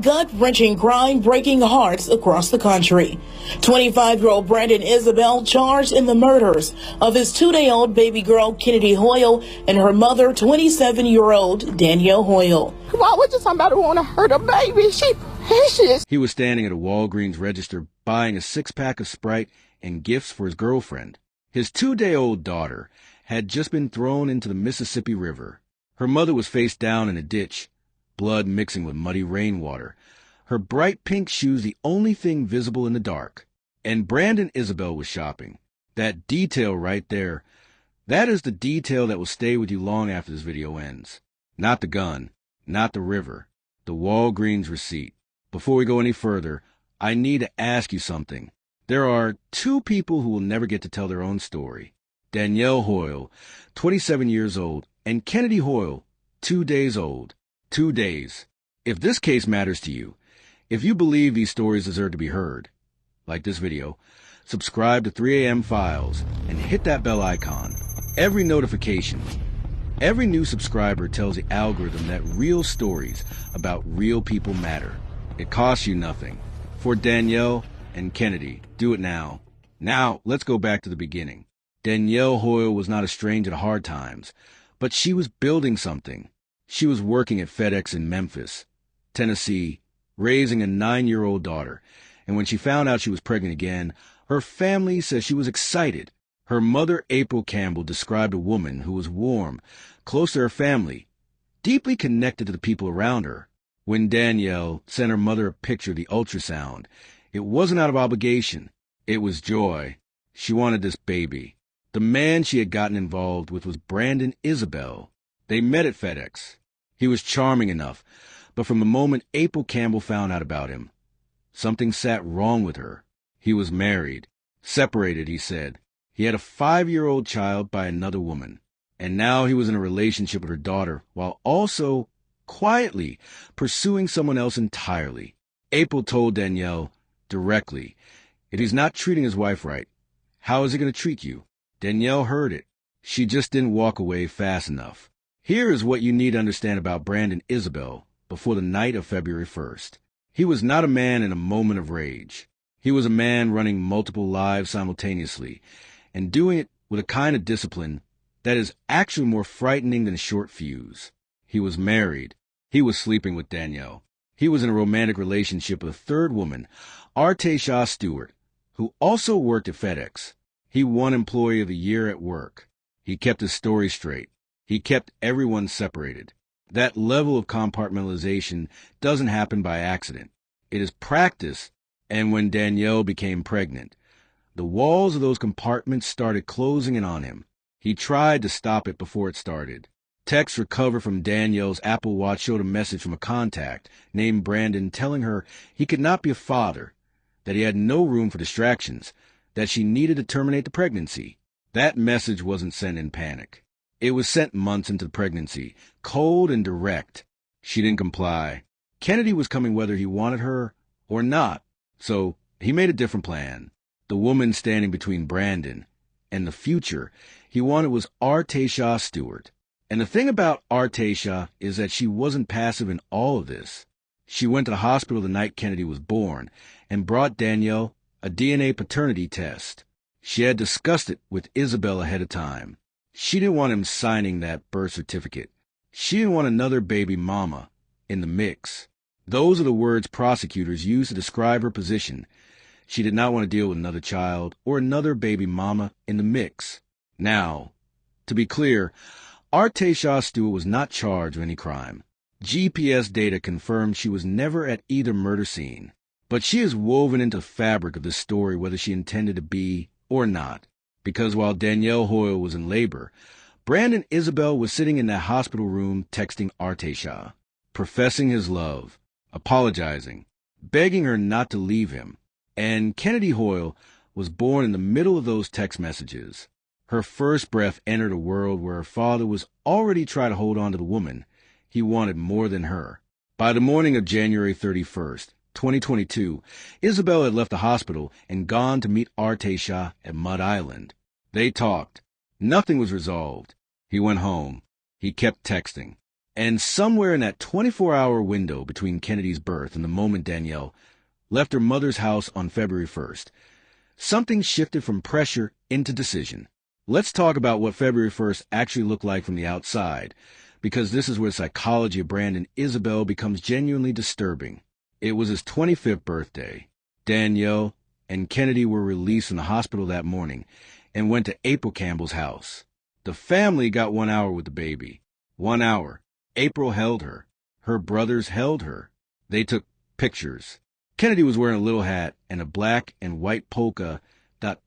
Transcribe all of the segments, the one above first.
Gut-wrenching crime breaking hearts across the country. 25-year-old Brandon Isabelle charged in the murders of his 2-day-old baby girl, Kennedy Hoyle, and her mother, 27-year-old Danielle Hoyle. Why would somebody want to hurt a baby? She precious. He was standing at a Walgreens register buying a 6-pack of Sprite and gifts for his girlfriend. His 2-day-old daughter had just been thrown into the Mississippi River. Her mother was face down in a ditch, blood mixing with muddy rainwater. Her bright pink shoes the only thing visible in the dark. And Brandon Isabelle was shopping. That detail right there, that is the detail that will stay with you long after this video ends. Not the gun, not the river, the Walgreens receipt. Before we go any further, I need to ask you something. There are 2 people who will never get to tell their own story. Danielle Hoyle, 27 years old, and Kennedy Hoyle, 2 days old. 2 days. If this case matters to you, if you believe these stories deserve to be heard, like this video, subscribe to 3 AM Files and hit that bell icon. Every notification, every new subscriber tells the algorithm that real stories about real people matter. It costs you nothing. For Danielle and Kennedy, do it now. Now, let's go back to the beginning. Danielle Hoyle was not a stranger to hard times, but she was building something. She was working at FedEx in Memphis, Tennessee, raising a 9-year-old daughter, and when she found out she was pregnant again, her family says she was excited. Her mother, April Campbell, described a woman who was warm, close to her family, deeply connected to the people around her. When Danielle sent her mother a picture of the ultrasound, it wasn't out of obligation. It was joy. She wanted this baby. The man she had gotten involved with was Brandon Isabelle. They met at FedEx. He was charming enough, but from the moment April Campbell found out about him, something sat wrong with her. He was married. Separated, he said. He had a 5-year-old child by another woman, and now he was in a relationship with her daughter while also quietly pursuing someone else entirely. April told Danielle directly, if he's not treating his wife right, how is he going to treat you? Danielle heard it. She just didn't walk away fast enough. Here is what you need to understand about Brandon Isabelle before the night of February 1st. He was not a man in a moment of rage. He was a man running multiple lives simultaneously and doing it with a kind of discipline that is actually more frightening than a short fuse. He was married. He was sleeping with Danielle. He was in a romantic relationship with a third woman, Artaysha Stewart, who also worked at FedEx. He won Employee of the Year at work. He kept his story straight. He kept everyone separated. That level of compartmentalization doesn't happen by accident. It is practice, and when Danielle became pregnant, the walls of those compartments started closing in on him. He tried to stop it before it started. Texts recovered from Danielle's Apple Watch showed a message from a contact named Brandon telling her he could not be a father, that he had no room for distractions, that she needed to terminate the pregnancy. That message wasn't sent in panic. It was sent months into the pregnancy, cold and direct. She didn't comply. Kennedy was coming whether he wanted her or not, so he made a different plan. The woman standing between Brandon and the future he wanted was Artaysha Stewart. And the thing about Artaysha is that she wasn't passive in all of this. She went to the hospital the night Kennedy was born and brought Danielle a DNA paternity test. She had discussed it with Isabelle ahead of time. She didn't want him signing that birth certificate. She didn't want another baby mama in the mix. Those are the words prosecutors used to describe her position. She did not want to deal with another child or another baby mama in the mix. Now, to be clear, Artaysha Stewart was not charged with any crime. GPS data confirmed she was never at either murder scene. But she is woven into the fabric of this story whether she intended to be or not. Because while Danielle Hoyle was in labor, Brandon Isabelle was sitting in that hospital room texting Artaysha, professing his love, apologizing, begging her not to leave him. And Kennedy Hoyle was born in the middle of those text messages. Her first breath entered a world where her father was already trying to hold on to the woman he wanted more than her. By the morning of January 31st, 2022, Isabelle had left the hospital and gone to meet Artaysha at Mud Island. They talked. Nothing was resolved. He went home. He kept texting. And somewhere in that 24-hour window between Kennedy's birth and the moment Danielle left her mother's house on February 1st, something shifted from pressure into decision. Let's talk about what February 1st actually looked like from the outside, because this is where the psychology of Brandon Isabelle becomes genuinely disturbing. It was his 25th birthday. Danielle and Kennedy were released from the hospital that morning and went to April Campbell's house. The family got 1 hour with the baby. 1 hour. April held her. Her brothers held her. They took pictures. Kennedy was wearing a little hat and a black and white polka dot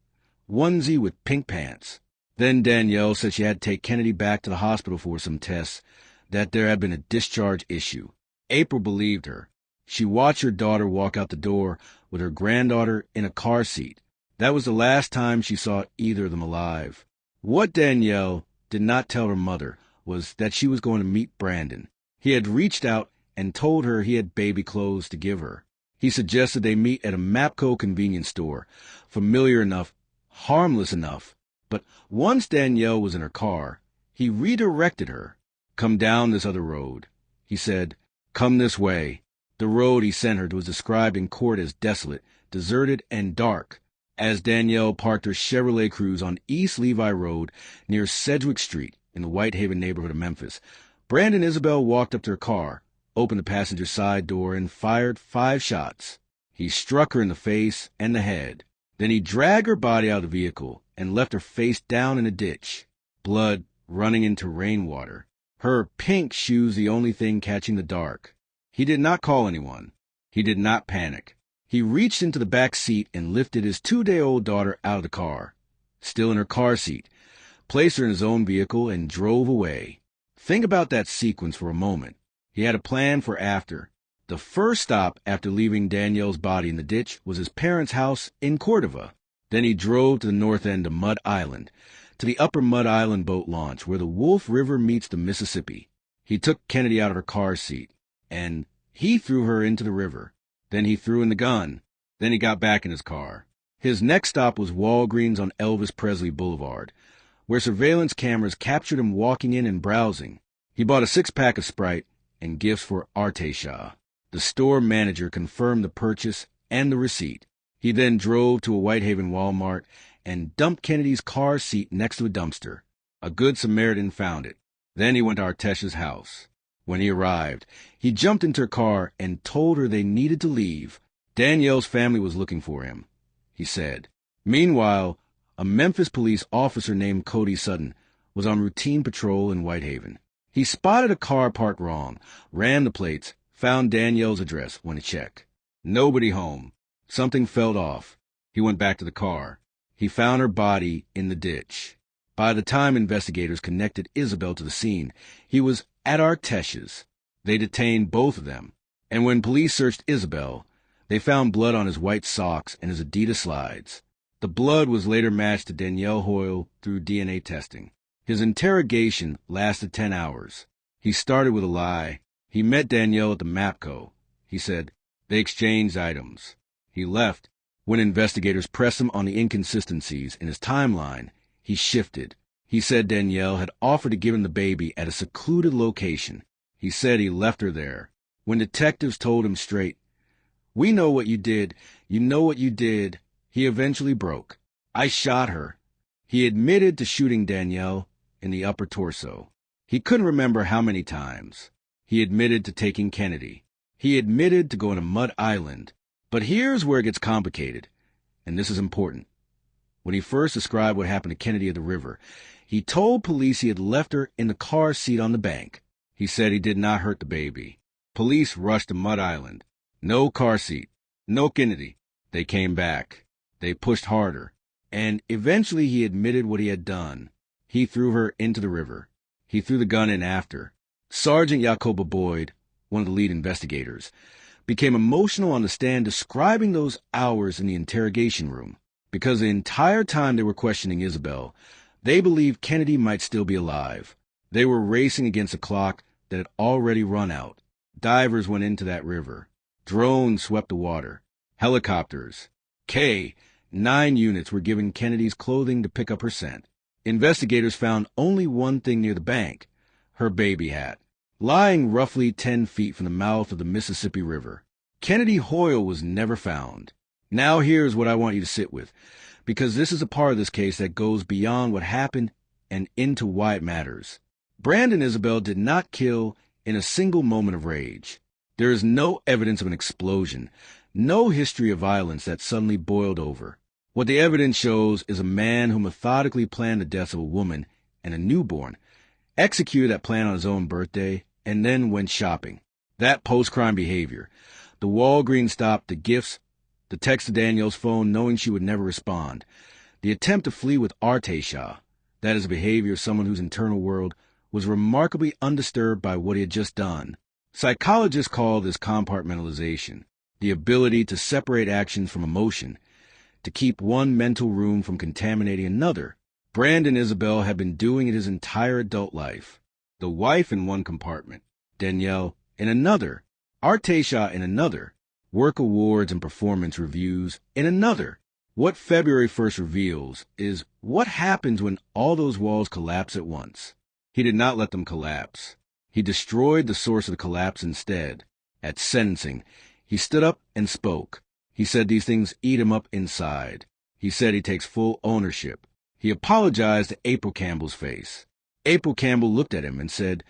onesie with pink pants. Then Danielle said she had to take Kennedy back to the hospital for some tests, that there had been a discharge issue. April believed her. She watched her daughter walk out the door with her granddaughter in a car seat. That was the last time she saw either of them alive. What Danielle did not tell her mother was that she was going to meet Brandon. He had reached out and told her he had baby clothes to give her. He suggested they meet at a MAPCO convenience store, familiar enough, harmless enough. But once Danielle was in her car, he redirected her. Come down this other road. He said, come this way. The road he sent her was described in court as desolate, deserted, and dark. As Danielle parked her Chevrolet Cruze on East Levi Road near Sedgwick Street in the Whitehaven neighborhood of Memphis, Brandon Isabelle walked up to her car, opened the passenger side door, and fired 5 shots. He struck her in the face and the head. Then he dragged her body out of the vehicle and left her face down in a ditch, blood running into rainwater, her pink shoes the only thing catching the dark. He did not call anyone. He did not panic. He reached into the back seat and lifted his 2-day-old daughter out of the car, still in her car seat, placed her in his own vehicle, and drove away. Think about that sequence for a moment. He had a plan for after. The first stop after leaving Danielle's body in the ditch was his parents' house in Cordova. Then he drove to the north end of Mud Island, to the upper Mud Island boat launch where the Wolf River meets the Mississippi. He took Kennedy out of her car seat, and he threw her into the river. Then he threw in the gun. Then he got back in his car. His next stop was Walgreens on Elvis Presley Boulevard, where surveillance cameras captured him walking in and browsing. He bought a 6-pack of Sprite and gifts for Artesha. The store manager confirmed the purchase and the receipt. He then drove to a Whitehaven Walmart and dumped Kennedy's car seat next to a dumpster. A good Samaritan found it. Then he went to Artesha's house. When he arrived, he jumped into her car and told her they needed to leave. Danielle's family was looking for him, he said. Meanwhile, a Memphis police officer named Cody Sutton was on routine patrol in Whitehaven. He spotted a car parked wrong, ran the plates, found Danielle's address, went to check. Nobody home. Something felt off. He went back to the car. He found her body in the ditch. By the time investigators connected Isabelle to the scene, he was at Artesha's. They detained both of them, and when police searched Isabelle, they found blood on his white socks and his Adidas slides. The blood was later matched to Danielle Hoyle through DNA testing. His interrogation lasted 10 hours. He started with a lie. He met Danielle at the MAPCO. He said they exchanged items. He left. When investigators pressed him on the inconsistencies in his timeline, he shifted. He said Danielle had offered to give him the baby at a secluded location. He said he left her there. When detectives told him straight, "We know what you did. You know what you did," he eventually broke. "I shot her." He admitted to shooting Danielle in the upper torso. He couldn't remember how many times. He admitted to taking Kennedy. He admitted to going to Mud Island. But here's where it gets complicated, and this is important. When he first described what happened to Kennedy at the river, he told police he had left her in the car seat on the bank. He said he did not hurt the baby. Police rushed to Mud Island. No car seat. No Kennedy. They came back. They pushed harder. And eventually he admitted what he had done. He threw her into the river. He threw the gun in after. Sergeant Jacoba Boyd, one of the lead investigators, became emotional on the stand describing those hours in the interrogation room. Because the entire time they were questioning Isabelle, they believed Kennedy might still be alive. They were racing against a clock that had already run out. Divers went into that river. Drones swept the water. Helicopters. 9 units were given Kennedy's clothing to pick up her scent. Investigators found only one thing near the bank, her baby hat. lying roughly 10 feet from the mouth of the Mississippi River. Kennedy Hoyle was never found. Now here's what I want you to sit with, because this is a part of this case that goes beyond what happened and into why it matters. Brandon Isabelle did not kill in a single moment of rage. There is no evidence of an explosion, no history of violence that suddenly boiled over. What the evidence shows is a man who methodically planned the deaths of a woman and a newborn, executed that plan on his own birthday, and then went shopping. That post-crime behavior, the Walgreens stop, the gifts, the text to Danielle's phone knowing she would never respond, the attempt to flee with Artesha, that is the behavior of someone whose internal world was remarkably undisturbed by what he had just done. Psychologists call this compartmentalization, the ability to separate actions from emotion, to keep one mental room from contaminating another. Brandon Isabelle had been doing it his entire adult life. The wife in one compartment, Danielle in another, Artesha in another, work awards and performance reviews in another. What February 1st reveals is what happens when all those walls collapse at once. He did not let them collapse. He destroyed the source of the collapse instead. At sentencing, he stood up and spoke. He said these things eat him up inside. He said he takes full ownership. He apologized to April Campbell's face. April Campbell looked at him and said,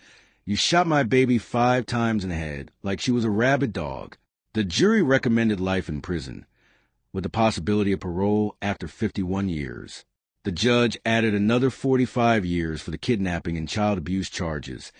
"You shot my baby 5 times in the head, like she was a rabid dog." The jury recommended life in prison, with the possibility of parole after 51 years. The judge added another 45 years for the kidnapping and child abuse charges,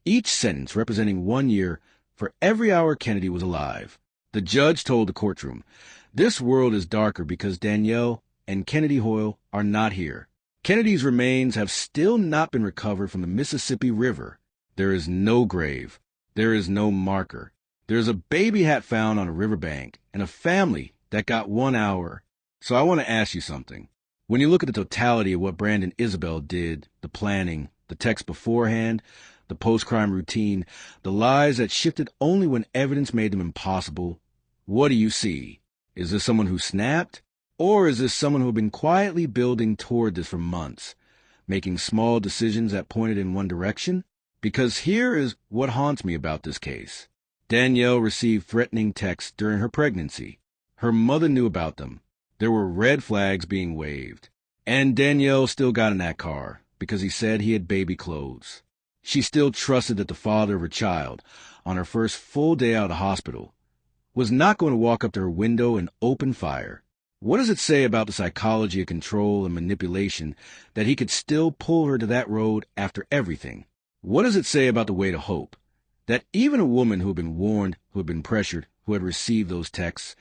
each sentence representing 1 year for every hour Kennedy was alive. The judge told the courtroom, "This world is darker because Danielle and Kennedy Hoyle are not here. Kennedy's remains have still not been recovered from the Mississippi River. There is no grave. There is no marker. There is a baby hat found on a riverbank and a family that got 1 hour." So I want to ask you something. When you look at the totality of what Brandon Isabelle did, the planning, the text beforehand, the post-crime routine, the lies that shifted only when evidence made them impossible, what do you see? Is this someone who snapped? Or is this someone who had been quietly building toward this for months, making small decisions that pointed in one direction? Because here is what haunts me about this case. Danielle received threatening texts during her pregnancy. Her mother knew about them. There were red flags being waved. And Danielle still got in that car because he said he had baby clothes. She still trusted that the father of her child, on her first full day out of the hospital, was not going to walk up to her window and open fire. What does it say about the psychology of control and manipulation that he could still pull her to that road after everything? What does it say about the weight of hope that even a woman who had been warned, who had been pressured, who had received those texts,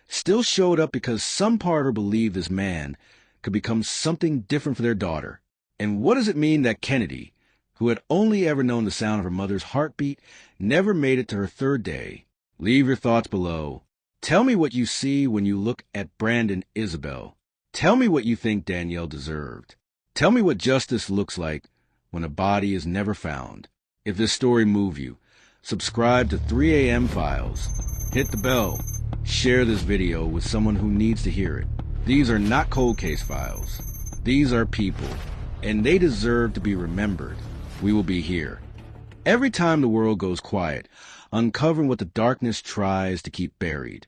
still showed up because some part of her believed this man could become something different for their daughter? And what does it mean that Kennedy, who had only ever known the sound of her mother's heartbeat, never made it to her 3rd day? Leave your thoughts below. Tell me what you see when you look at Brandon Isabelle. Tell me what you think Danielle deserved. Tell me what justice looks like when a body is never found. If this story moved you, subscribe to 3 a.m. Files. Hit the bell. Share this video with someone who needs to hear it. These are not cold case files. These are people, and they deserve to be remembered. We will be here every time the world goes quiet, uncovering what the darkness tries to keep buried.